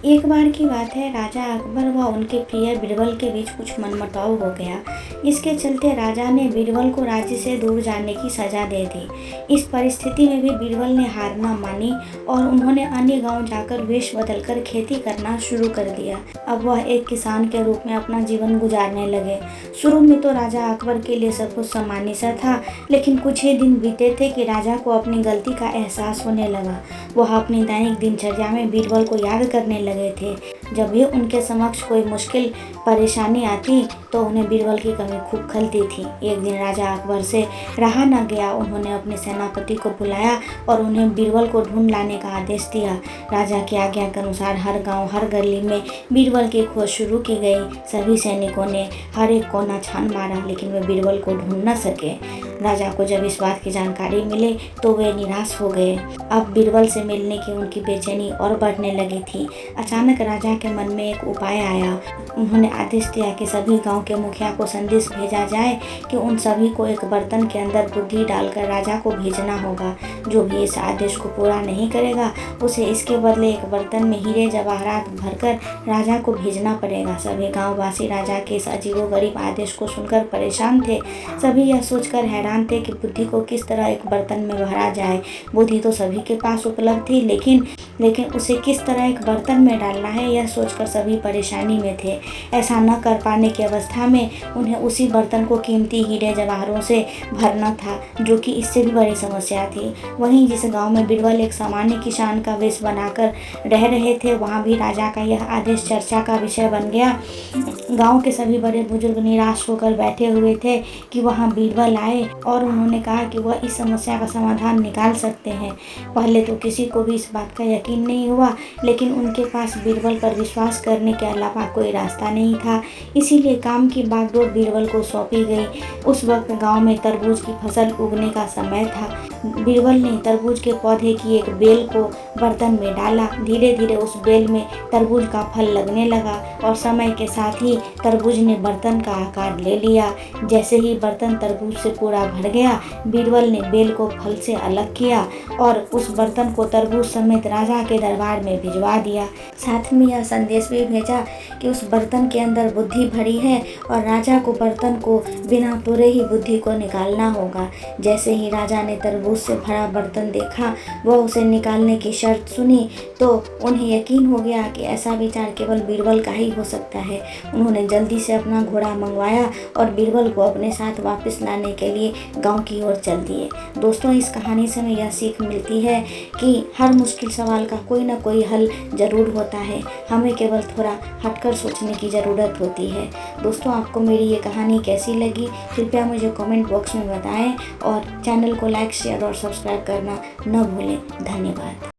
एक बार की बात है, राजा अकबर व उनके प्रिय बीरबल के बीच कुछ मनमुटाव हो गया। इसके चलते राजा ने बीरबल को राज्य से दूर जाने की सजा दे दी। इस परिस्थिति में भी बीरबल ने हार न मानी और उन्होंने अन्य गांव जाकर वेश बदलकर खेती करना शुरू कर दिया। अब वह एक किसान के रूप में अपना जीवन गुजारने लगे। शुरू में तो राजा अकबर के लिए सब कुछ सामान्य सा था, लेकिन कुछ ही दिन बीते थे कि राजा को अपनी गलती का एहसास होने लगा। वह अपनी दैनिक दिनचर्या में बीरबल को याद करने लगे थे। जब भी उनके समक्ष कोई मुश्किल परेशानी आती तो उन्हें बीरबल की कमी खूब खलती थी। एक दिन राजा अकबर से रहा न गया, उन्होंने अपने सेनापति को बुलाया और उन्हें बीरबल को ढूंढ लाने का आदेश दिया। राजा की आज्ञा के अनुसार हर गांव हर गली में बीरबल की खोज शुरू की गई। सभी सैनिकों ने हर एक कोना छान मारा, लेकिन वे बीरबल को ढूंढ न सके। राजा को जब इस बात की जानकारी मिली तो वे निराश हो गए। अब बीरबल से मिलने की उनकी बेचैनी और बढ़ने लगी थी। अचानक राजा के मन में एक उपाय आया। उन्होंने आदेश दिया कि सभी गांव के मुखिया को संदेश भेजा जाए कि उन सभी को एक बर्तन के अंदर बुद्धि डालकर राजा को भेजना होगा। जो भी इस आदेश को पूरा नहीं करेगा उसे इसके बदले एक बर्तन में हीरे जवाहरात भरकर राजा को भेजना पड़ेगा। सभी गाँववासी राजा के इस अजीबोगरीब आदेश को सुनकर परेशान थे। सभी यह सोचकर हैरान थे कि बुद्धि को किस तरह एक बर्तन में भरा जाए। बुद्धि तो सभी के पास उपलब्ध थी, लेकिन उसे किस तरह एक बर्तन में डालना है, यह सोचकर सभी परेशानी में थे। ऐसा न कर पाने की अवस्था में उन्हें उसी बर्तन को कीमती हीरे जवाहरों से भरना था, जो कि इससे भी बड़ी समस्या थी। वहीं जिस गांव में बीरबल एक सामान्य किसान का वेश बनाकर रह रहे थे, वहां भी राजा का यह आदेश चर्चा का विषय बन गया। गांव के सभी बड़े बुजुर्ग निराश होकर बैठे हुए थे कि वहां बीरबल आए और उन्होंने कहा कि वह इस समस्या का समाधान निकाल सकते हैं। पहले तो किसी को भी इस बात का यकीन नहीं हुआ, लेकिन उनके पास बीरबल पर विश्वास करने के अलावा कोई रास्ता नहीं था। इसीलिए काम की बागडोर बीरबल को सौंपी गई। उस वक्त गांव में तरबूज की फसल उगने का समय था। बीरबल ने तरबूज के पौधे की एक बेल को बर्तन में डाला। धीरे धीरे उस बेल में तरबूज का फल लगने लगा और समय के साथ ही तरबूज ने बर्तन का आकार ले लिया। जैसे ही बर्तन तरबूज से पूरा भर गया, बीरबल ने बेल को फल से अलग किया और उस बर्तन को तरबूज समेत राजा के दरबार में भिजवा दिया। साथ में यह संदेश भी भेजा कि उस बर्तन के अंदर बुद्धि भरी है और राजा को बर्तन को बिना तोड़े ही बुद्धि को निकालना होगा। जैसे ही राजा ने तरबूज से भरा बर्तन देखा, वह उसे निकालने की शर्त सुनी तो उन्हें यकीन हो गया कि ऐसा विचार केवल बीरबल का ही हो सकता है। उन्होंने जल्दी से अपना घोड़ा मंगवाया और बीरबल को अपने साथ वापस लाने के लिए गांव की ओर चल दिए। दोस्तों, इस कहानी से हमें यह सीख मिलती है कि हर मुश्किल सवाल का कोई ना कोई हल जरूर होता है। हमें केवल थोड़ा हटकर सोचने की ज़रूरत होती है। दोस्तों, आपको मेरी ये कहानी कैसी लगी कृपया मुझे कमेंट बॉक्स में बताएं और चैनल को लाइक शेयर और सब्सक्राइब करना न भूलें। धन्यवाद।